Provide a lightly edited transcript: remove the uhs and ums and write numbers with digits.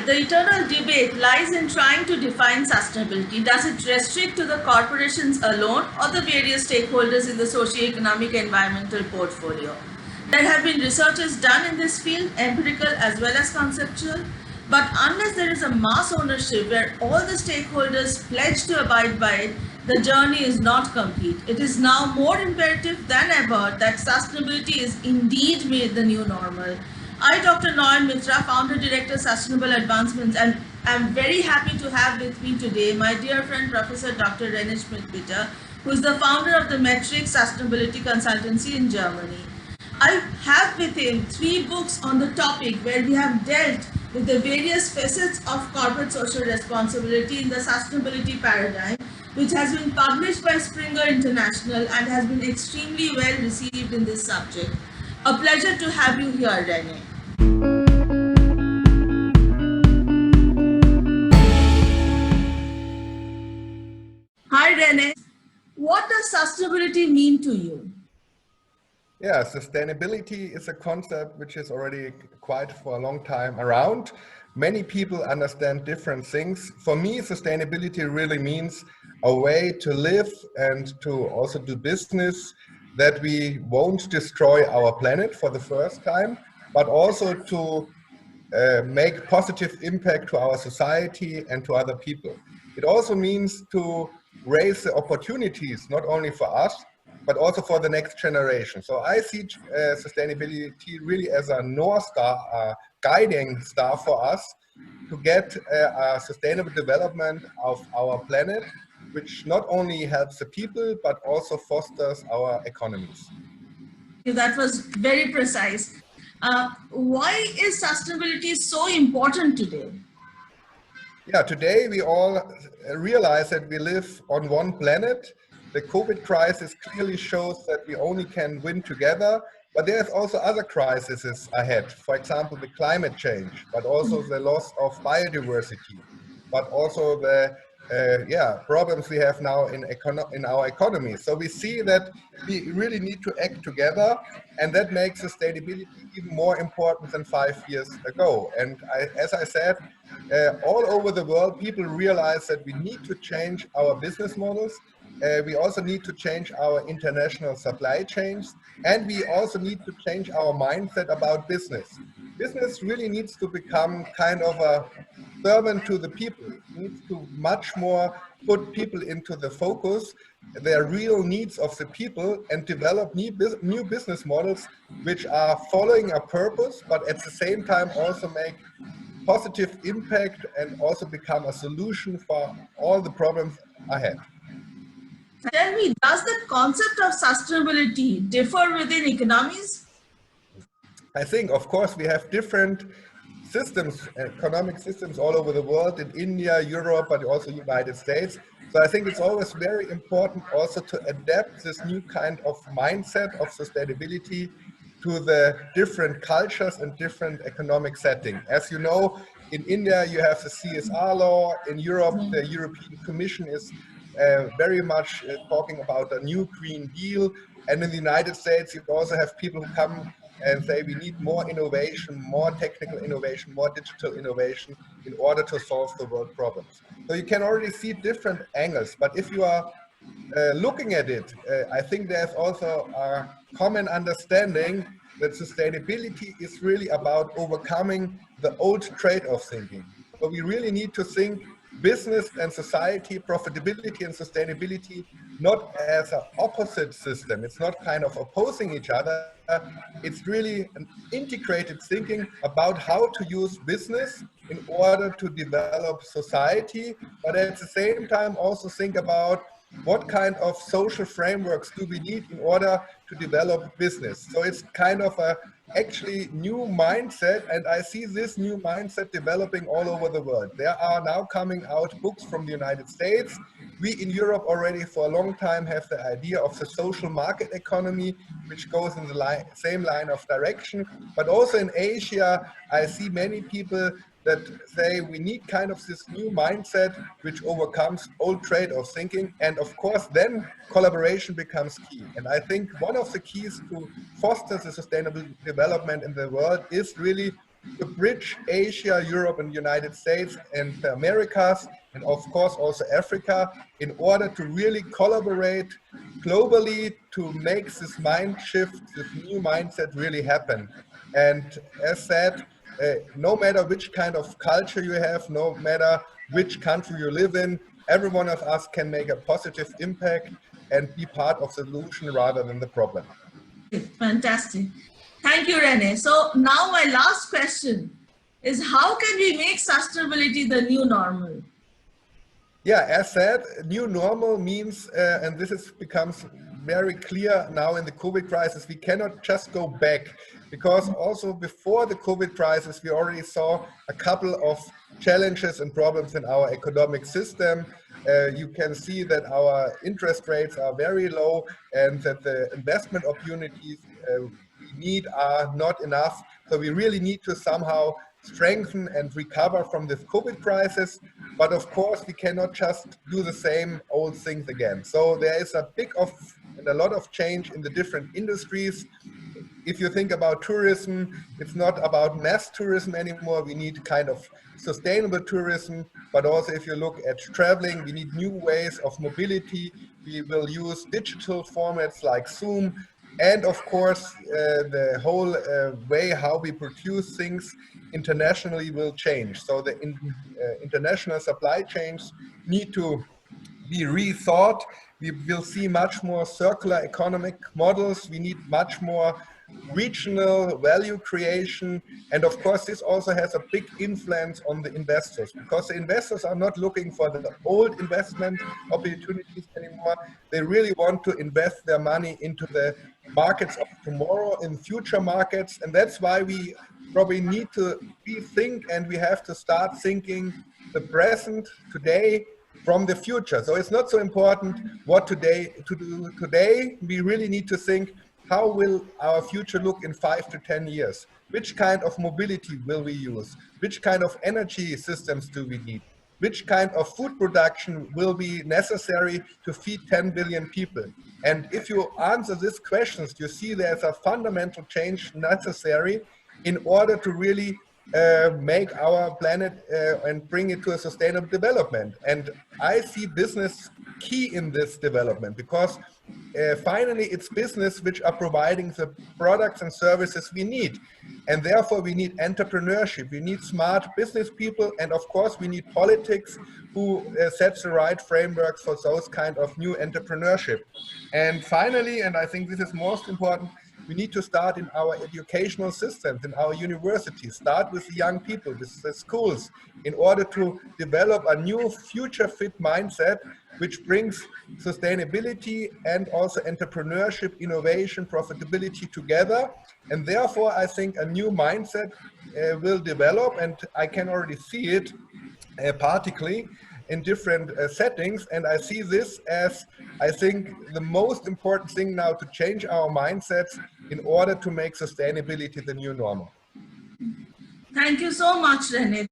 the eternal debate lies in trying to define sustainability. Does it restrict to the corporations alone or the various stakeholders in the socio-economic environmental portfolio? There have been researches done in this field, empirical as well as conceptual, but unless there is a mass ownership where all the stakeholders pledge to abide by it, the journey is not complete. It is now more imperative than ever that sustainability is indeed made the new normal. I, Dr. Nayan Mitra, Founder Director Sustainable Advancements, and I'm very happy to have with me today my dear friend Professor Dr. Rene Schmidpeter, who is the founder of the Metrics Sustainability Consultancy in Germany. I have with him 3 books on the topic where we have dealt with the various facets of corporate social responsibility in the sustainability paradigm, which has been published by Springer International and has been extremely well received in this subject. A pleasure to have you here, Rene. Hi, Rene. What does sustainability mean to you? Yeah, sustainability is a concept which is already quite for a long time around. Many people understand different things. For me, sustainability really means a way to live and to also do business that we won't destroy our planet for the first time, but also to make positive impact to our society and to other people. It also means to raise the opportunities, not only for us, but also for the next generation. So I see sustainability really as a North Star, a guiding star for us to get a sustainable development of our planet, which not only helps the people, but also fosters our economies. That was very precise. Why is sustainability so important today? Yeah, today we all realize that we live on one planet. The COVID crisis clearly shows that we only can win together, but there's also other crises ahead. For example, the climate change, but also the loss of biodiversity, but also the problems we have now in our economy. So we see that we really need to act together, and that makes sustainability even more important than 5 years ago. And as I said, all over the world, people realize that we need to change our business models. We also need to change our international supply chains, and we also need to change our mindset about business. Business really needs to become kind of a servant to the people. It needs to much more put people into the focus, their real needs of the people, and develop new business models which are following a purpose, but at the same time also make positive impact and also become a solution for all the problems ahead. Tell me, does the concept of sustainability differ within economies? I think, of course, we have different systems, economic systems all over the world, in India, Europe, but also United States. So I think it's always very important also to adapt this new kind of mindset of sustainability to the different cultures and different economic setting. As you know, in India, you have the CSR law. In Europe, the European Commission is very much talking about a new Green Deal. And in the United States, you also have people who come and say we need more innovation, more technical innovation, more digital innovation in order to solve the world problems. So you can already see different angles, but if you are looking at it, I think there's also a common understanding that sustainability is really about overcoming the old trade-off thinking. So we really need to think business and society, profitability and sustainability, not as an opposite system. It's not kind of opposing each other. It's really an integrated thinking about how to use business in order to develop society, but at the same time also think about what kind of social frameworks do we need in order to develop business. So it's kind of a actually new mindset, and I see this new mindset developing all over the world. There are now coming out books from the United States. We in Europe already for a long time have the idea of the social market economy, which goes in the same line of direction. But also in Asia, I see many people that say we need kind of this new mindset which overcomes old trade-off thinking. And of course, then collaboration becomes key. And I think one of the keys to foster the sustainable development in the world is really to bridge Asia, Europe, and United States and the Americas, and of course also Africa, in order to really collaborate globally to make this mind shift, this new mindset really happen. And as said, no matter which kind of culture you have, no matter which country you live in, every one of us can make a positive impact and be part of the solution rather than the problem. Fantastic. Thank you, Rene. So now my last question is, how can we make sustainability the new normal? Yeah, as said, new normal means, and becomes very clear now in the COVID crisis, we cannot just go back, because also before the COVID crisis, we already saw a couple of challenges and problems in our economic system. You can see that our interest rates are very low and that the investment opportunities we need are not enough. So we really need to somehow strengthen and recover from this COVID crisis. But of course, we cannot just do the same old things again. So there is a lot of change in the different industries. If you think about tourism, it's not about mass tourism anymore. We need kind of sustainable tourism. But also if you look at traveling, we need new ways of mobility. We will use digital formats like Zoom. And of course, the whole way how we produce things internationally will change. So the international supply chains need to be rethought. We will see much more circular economic models. We need much more regional value creation. And of course, this also has a big influence on the investors, because the investors are not looking for the old investment opportunities anymore. They really want to invest their money into the markets of tomorrow, in future markets. And that's why we probably need to rethink, and we have to start thinking the present today from the future. So it's not so important what to do today. We really need to think, how will our future look in 5 to 10 years? Which kind of mobility will we use? Which kind of energy systems do we need? Which kind of food production will be necessary to feed 10 billion people? And if you answer these questions, you see there's a fundamental change necessary in order to really make our planet and bring it to a sustainable development. And I see business key in this development, because finally it's business which are providing the products and services we need. And therefore we need entrepreneurship, we need smart business people, and of course we need politics who sets the right frameworks for those kind of new entrepreneurship. And finally, and I think this is most important, we need to start in our educational systems, in our universities, start with the young people, with the schools, in order to develop a new future fit mindset, which brings sustainability and also entrepreneurship, innovation, profitability together. And therefore, I think a new mindset will develop, and I can already see it particularly in different settings. And I see this as, I think, the most important thing now to change our mindsets in order to make sustainability the new normal. Thank you so much, Rene.